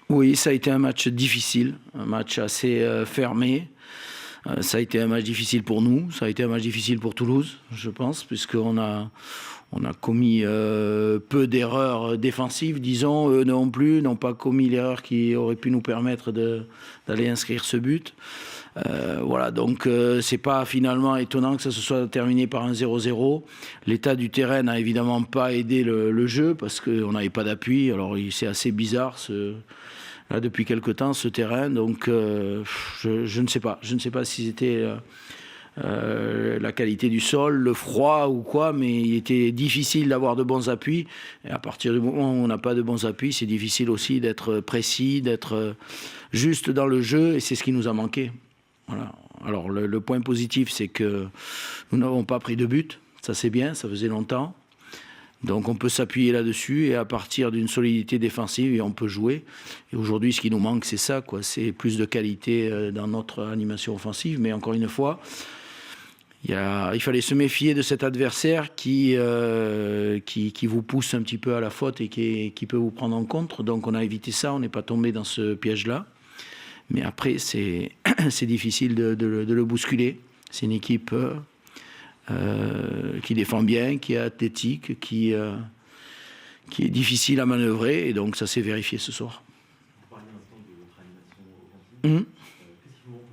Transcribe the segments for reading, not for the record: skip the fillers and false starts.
Oui, ça a été un match difficile, un match assez fermé. Ça a été un match difficile pour nous, ça a été un match difficile pour Toulouse, je pense, puisqu'on a commis peu d'erreurs défensives, disons. Eux non plus, n'ont pas commis l'erreur qui aurait pu nous permettre d'aller inscrire ce but. Voilà, donc c'est pas finalement étonnant que ça se soit terminé par un 0-0. L'état du terrain n'a évidemment pas aidé le jeu parce qu'on n'avait pas d'appui. Alors c'est assez bizarre là, depuis quelque temps ce terrain. Donc je ne sais pas. Je ne sais pas si c'était la qualité du sol, le froid ou quoi, mais il était difficile d'avoir de bons appuis. Et à partir du moment où on n'a pas de bons appuis, c'est difficile aussi d'être précis, d'être juste dans le jeu, et c'est ce qui nous a manqué. Voilà. Alors le point positif, c'est que nous n'avons pas pris de but, ça c'est bien, ça faisait longtemps. Donc on peut s'appuyer là-dessus et à partir d'une solidité défensive, on peut jouer. Et aujourd'hui, ce qui nous manque, c'est ça, quoi. C'est plus de qualité dans notre animation offensive. Mais encore une fois, il fallait se méfier de cet adversaire qui vous pousse un petit peu à la faute et qui peut vous prendre en contre. Donc on a évité ça, on n'est pas tombé dans ce piège-là. Mais après, c'est difficile de le bousculer. C'est une équipe qui défend bien, qui est athlétique, qui est difficile à manœuvrer. Et donc, ça s'est vérifié ce soir. Vous parliez un instant de votre animation offensive. Qu'est-ce qui vous manque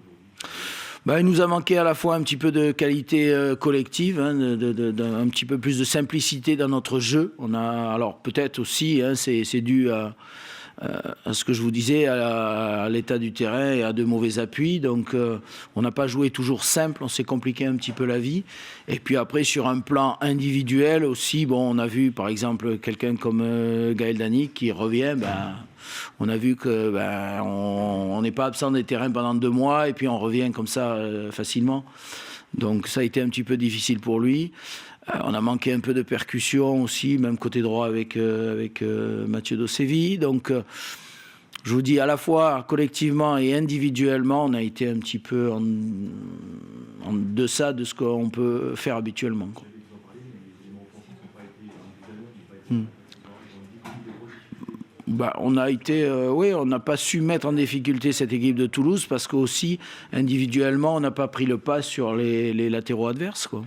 aujourd'hui ? Il nous a manqué à la fois un petit peu de qualité collective, un petit peu plus de simplicité dans notre jeu. Alors peut-être aussi, c'est dû à ce que je vous disais, à l'état du terrain et à de mauvais appuis. Donc on n'a pas joué toujours simple, on s'est compliqué un petit peu la vie. Et puis après, sur un plan individuel aussi, on a vu par exemple quelqu'un comme Gaël Danic qui revient, on a vu que on n'est pas absent des terrains pendant 2 mois et puis on revient comme ça facilement. Donc ça a été un petit peu difficile pour lui. On a manqué un peu de percussion aussi, même côté droit avec Mathieu Dosevi. Donc, je vous dis, à la fois collectivement et individuellement, on a été un petit peu en deçà de ce qu'on peut faire habituellement, quoi. On a été, on n'a pas su mettre en difficulté cette équipe de Toulouse parce qu'aussi, individuellement, on n'a pas pris le pas sur les latéraux adverses, quoi.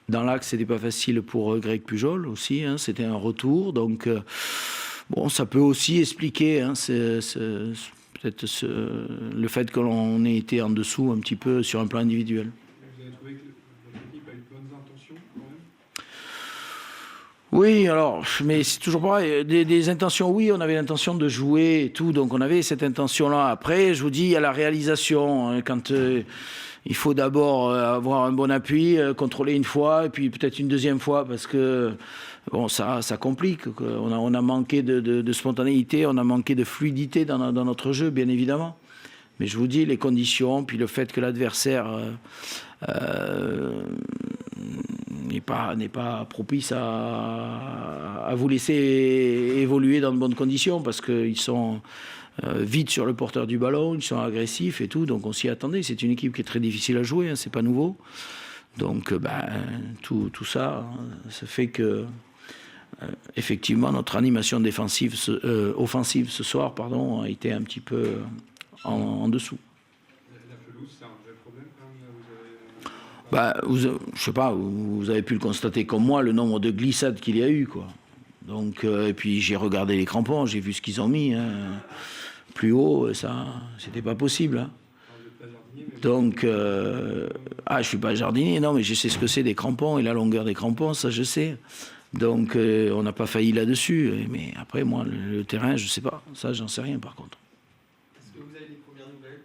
Dans l'axe, c'était pas facile pour Greg Pujol aussi, c'était un retour. Donc, ça peut aussi expliquer peut-être le fait que l'on ait été en dessous un petit peu sur un plan individuel. Vous avez trouvé que votre équipe a eu de bonnes intentions quand même ? Oui, alors, mais c'est toujours pareil. Des intentions, oui, on avait l'intention de jouer et tout, donc on avait cette intention-là. Après, je vous dis, il y a la réalisation. Quand il faut d'abord avoir un bon appui, contrôler une fois, et puis peut-être une deuxième fois, parce que ça complique. On a manqué de spontanéité, on a manqué de fluidité dans notre jeu, bien évidemment. Mais je vous dis, les conditions, puis le fait que l'adversaire n'est pas propice à vous laisser évoluer dans de bonnes conditions, parce qu'ils sont vite sur le porteur du ballon, ils sont agressifs et tout, donc on s'y attendait. C'est une équipe qui est très difficile à jouer, c'est pas nouveau. Donc tout ça, ça fait que effectivement notre animation offensive ce soir, a été un petit peu en dessous. La pelouse, c'est un vrai problème quand même. Je sais pas, vous avez pu le constater comme moi, le nombre de glissades qu'il y a eu, quoi. Donc, et puis j'ai regardé les crampons, j'ai vu ce qu'ils ont mis. Plus haut, ça, c'était pas possible. Donc, je suis pas jardinier, non, mais je sais ce que c'est des crampons et la longueur des crampons, ça je sais. Donc, on n'a pas failli là-dessus. Mais après, moi, le terrain, je sais pas. Ça, j'en sais rien, par contre. Est-ce que vous avez des premières nouvelles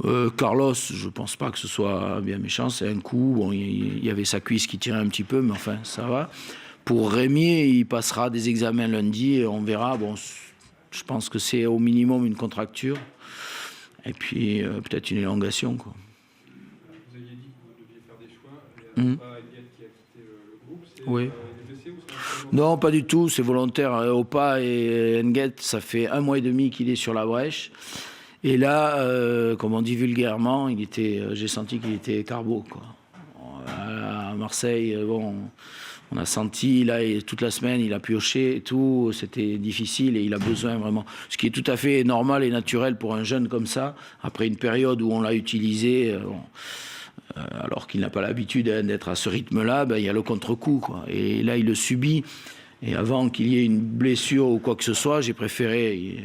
pour Carlos, je pense pas que ce soit bien méchant. C'est un coup. Il y avait sa cuisse qui tirait un petit peu, mais enfin, ça va. Pour Rémier, il passera des examens lundi et on verra. Je pense que c'est au minimum une contracture et puis peut-être une élongation, quoi. Vous aviez dit que vous deviez faire des choix. Il n'y a pas Eliette qui a quitté le groupe. C'est oui. Des blessés ou Non, pas du tout. C'est volontaire. Opa et Nguet, ça fait 1 mois et demi qu'il est sur la brèche. Et là, comme on dit vulgairement, j'ai senti qu'il était carbo, quoi. À Marseille, bon, on a senti, là, toute la semaine, il a pioché et tout, c'était difficile et il a besoin vraiment, ce qui est tout à fait normal et naturel pour un jeune comme ça, après une période où on l'a utilisé, alors qu'il n'a pas l'habitude d'être à ce rythme-là, ben, il y a le contre-coup, quoi. Et là, il le subit. Et avant qu'il y ait une blessure ou quoi que ce soit, j'ai préféré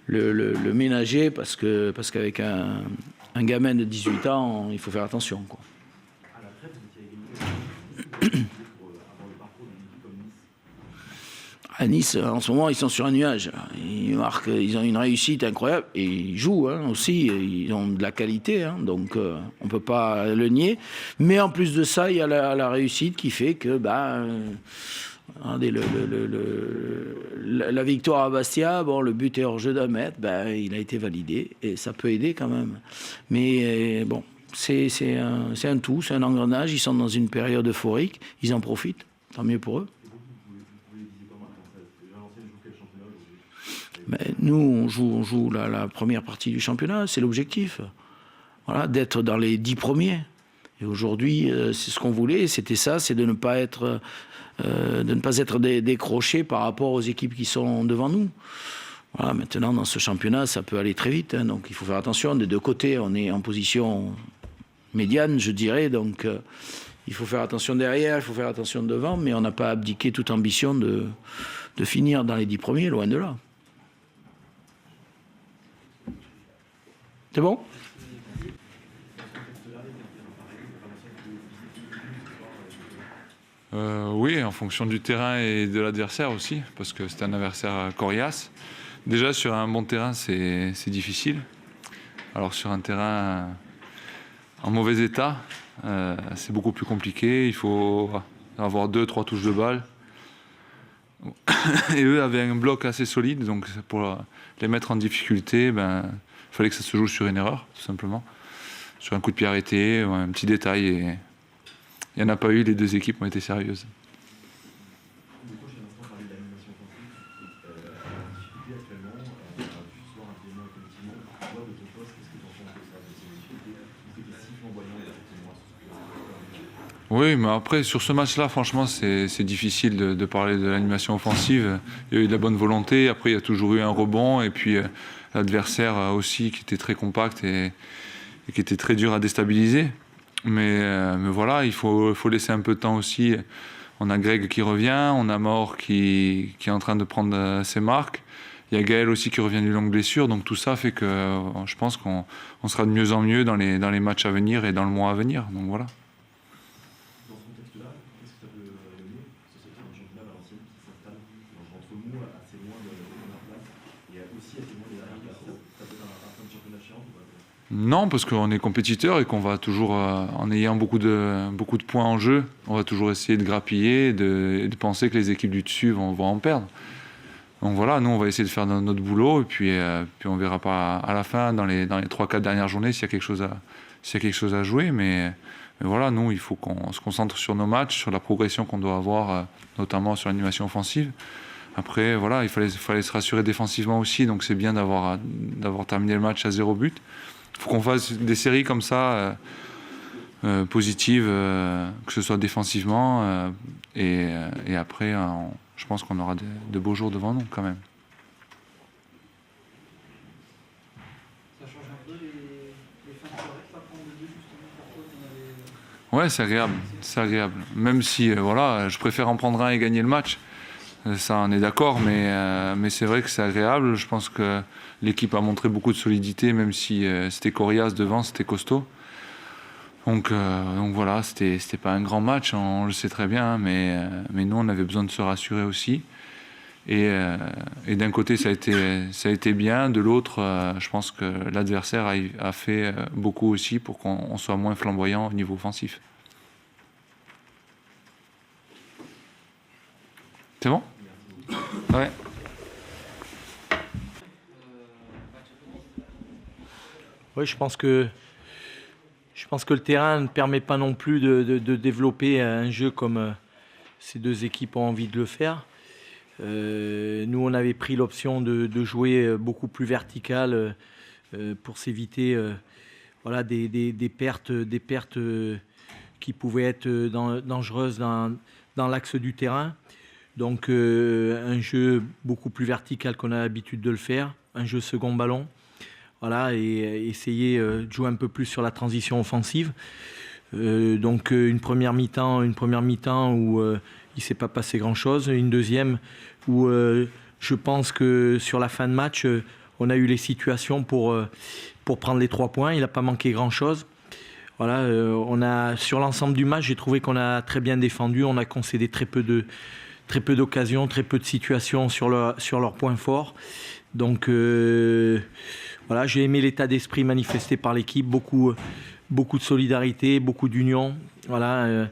le ménager parce qu'avec un gamin de 18 ans, il faut faire attention, quoi. À la trêve, vous étiez gagné pour avoir le parcours d'une équipe comme Nice. À Nice, en ce moment, ils sont sur un nuage. Ils ont une réussite incroyable et ils jouent aussi. Ils ont de la qualité, donc on ne peut pas le nier. Mais en plus de ça, il y a la réussite qui fait que regardez, la victoire à Bastia, bon, le but est hors jeu d'un mètre, il a été validé et ça peut aider quand même. Mais bon, c'est un tout, c'est un engrenage. Ils sont dans une période euphorique, ils en profitent, tant mieux pour eux. Mais nous, on joue la première partie du championnat, c'est l'objectif. Voilà, d'être dans les 10 premiers. Et aujourd'hui, c'est ce qu'on voulait, c'était ça, c'est de ne pas être décroché par rapport aux équipes qui sont devant nous. Voilà, maintenant, dans ce championnat, ça peut aller très vite, donc il faut faire attention. Des deux côtés, on est en position médiane, je dirais, donc il faut faire attention derrière, il faut faire attention devant, mais on n'a pas abdiqué toute ambition de finir dans les 10 premiers, loin de là. C'est bon ? Oui, en fonction du terrain et de l'adversaire aussi, parce que c'est un adversaire coriace. Déjà, sur un bon terrain, c'est difficile. Alors sur un terrain en mauvais état, c'est beaucoup plus compliqué. Il faut avoir 2-3 touches de balle. Et eux avaient un bloc assez solide, donc pour les mettre en difficulté, il fallait que ça se joue sur une erreur, tout simplement. Sur un coup de pied arrêté, un petit détail. Et il n'y en a pas eu, les deux équipes ont été sérieuses. Du coup, j'ai l'instant parlé de l'animation offensive. La difficulté actuellement, ce soir, intelligemment et collectivement, toi, de ton poste, qu'est-ce que tu en penses de ça, de ces difficultés? Est-ce que tu es si flamboyant, effectivement, sur ce que Oui, mais après, sur ce match-là, franchement, c'est difficile de parler de l'animation offensive. Il y a eu de la bonne volonté, après, il y a toujours eu un rebond, et puis l'adversaire aussi, qui était très compact et qui était très dur à déstabiliser. Mais voilà, il faut laisser un peu de temps aussi. On a Greg qui revient, on a Maur qui est en train de prendre ses marques. Il y a Gaël aussi qui revient d'une longue blessure. Donc tout ça fait que je pense qu'on sera de mieux en mieux dans les matchs à venir et dans le mois à venir. Donc voilà. Dans ce contexte-là, qu'est-ce que ça peut donner sur ce terrain de championnat Valenciennes qui s'installe dans le ventre mou, assez loin de la place, et aussi assez loin des dernières places? Ça peut être un fin de championnat chiant ou pas? Non, parce qu'on est compétiteur et qu'on va toujours, en ayant beaucoup de points en jeu, on va toujours essayer de grappiller et de penser que les équipes du dessus vont en perdre. Donc voilà, nous on va essayer de faire notre boulot et puis on verra pas à la fin, dans les 3-4 dernières journées, s'il y a quelque chose à jouer. Mais voilà, nous il faut qu'on se concentre sur nos matchs, sur la progression qu'on doit avoir, notamment sur l'animation offensive. Après, voilà, il fallait se rassurer défensivement aussi, donc c'est bien d'avoir terminé le match à 0 but. Il faut qu'on fasse des séries comme ça, positives, que ce soit défensivement. Et après, je pense qu'on aura de beaux jours devant nous quand même. Ça change un peu les fins de soirée, ça prend de but justement pour toi qu'on avait... Ouais, c'est agréable. Même si, voilà, je préfère en prendre un et gagner le match. Ça, on est d'accord, mais c'est vrai que c'est agréable. Je pense que l'équipe a montré beaucoup de solidité, même si c'était coriace devant, c'était costaud. Donc voilà, c'était pas un grand match, on le sait très bien, mais nous, on avait besoin de se rassurer aussi. Et d'un côté, ça a été bien. De l'autre, je pense que l'adversaire a fait beaucoup aussi pour qu'on soit moins flamboyant au niveau offensif. C'est bon ? Ouais. Oui, je pense que le terrain ne permet pas non plus de développer un jeu comme ces deux équipes ont envie de le faire. Nous, on avait pris l'option de jouer beaucoup plus vertical pour s'éviter voilà, des pertes qui pouvaient être dangereuses dans l'axe du terrain. Donc un jeu beaucoup plus vertical qu'on a l'habitude de le faire, un jeu second ballon, voilà, et essayer de jouer un peu plus sur la transition offensive. Donc une première mi-temps où il ne s'est pas passé grand-chose, une deuxième où je pense que sur la fin de match, on a eu les situations pour prendre les 3 points, il n'a pas manqué grand-chose. Voilà, on a, sur l'ensemble du match, j'ai trouvé qu'on a très bien défendu, on a concédé très peu d'occasions, très peu de situations sur leurs points forts. Donc voilà, j'ai aimé l'état d'esprit manifesté par l'équipe, beaucoup de solidarité, beaucoup d'union. Voilà,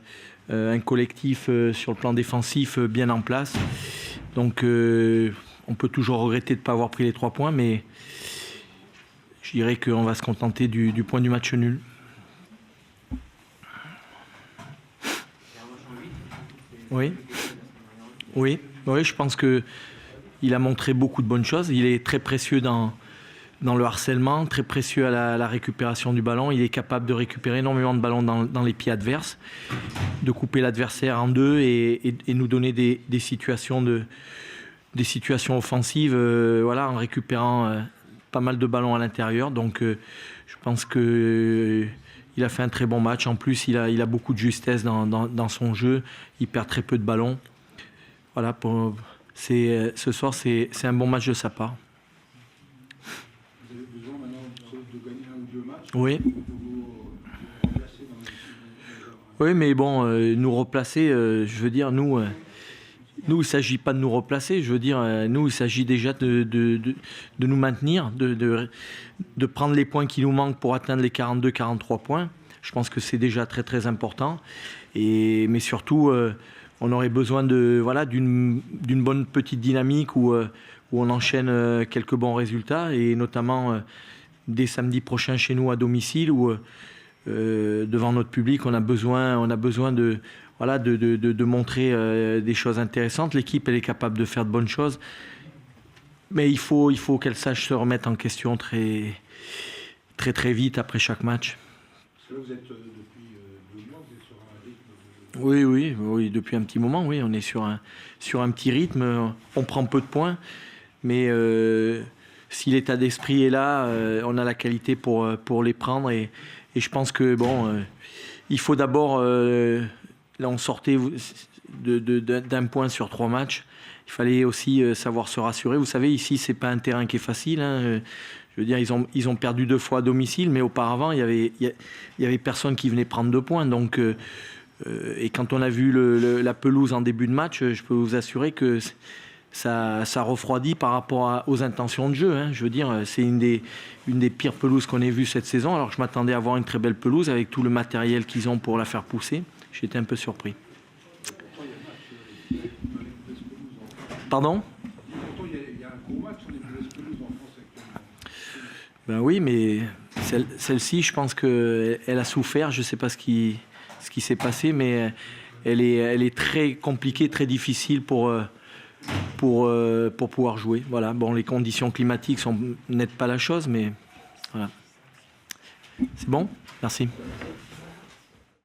un collectif sur le plan défensif bien en place. Donc on peut toujours regretter de ne pas avoir pris les 3 points, mais je dirais qu'on va se contenter du point du match nul. Oui, je pense qu'il a montré beaucoup de bonnes choses. Il est très précieux dans le harcèlement, très précieux à la récupération du ballon. Il est capable de récupérer énormément de ballons dans les pieds adverses, de couper l'adversaire en deux et nous donner des situations offensives voilà, en récupérant pas mal de ballons à l'intérieur. Donc je pense qu'il a fait un très bon match. En plus, il a beaucoup de justesse dans son jeu. Il perd très peu de ballons. Voilà, ce soir, c'est un bon match de sa part. Vous avez besoin maintenant de gagner 1 ou 2 matchs. Oui. Pour vous replacer dans Oui, mais bon, nous replacer, je veux dire, nous, il ne s'agit pas de nous replacer. Je veux dire, nous, il s'agit déjà de nous maintenir, de prendre les points qui nous manquent pour atteindre les 42-43 points. Je pense que c'est déjà très, très important. Mais surtout, on aurait besoin d'une bonne petite dynamique où on enchaîne quelques bons résultats, et notamment dès samedi prochain chez nous à domicile, où devant notre public, on a besoin de montrer des choses intéressantes. L'équipe, elle est capable de faire de bonnes choses, mais il faut qu'elle sache se remettre en question très, très, très vite après chaque match. Parce que là, vous êtes depuis 2 mois, vous êtes sur un rythme de... Oui, depuis un petit moment, oui, on est sur un petit rythme. On prend peu de points, mais si l'état d'esprit est là, on a la qualité pour les prendre. Et je pense que il faut d'abord... là, on sortait d'un point sur 3 matchs. Il fallait aussi savoir se rassurer. Vous savez, ici, c'est pas un terrain qui est facile. Hein. Je veux dire, ils ont perdu 2 fois à domicile, mais auparavant, il y avait personne qui venait prendre 2 points. Donc, et quand on a vu la pelouse en début de match, je peux vous assurer que ça refroidit par rapport aux intentions de jeu. Hein. Je veux dire, c'est une des pires pelouses qu'on ait vues cette saison. Alors, je m'attendais à avoir une très belle pelouse avec tout le matériel qu'ils ont pour la faire pousser. J'étais un peu surpris. Pardon ? Pourtant, il y a un gros match sur les mauvaises pelouses en France actuellement. Ben oui, mais celle-ci, je pense qu'elle a souffert. Je ne sais pas ce qui s'est passé, mais elle est très compliquée, très difficile pour pouvoir jouer. Voilà. Bon, les conditions climatiques n'aident pas la chose, mais voilà. C'est bon ? Merci.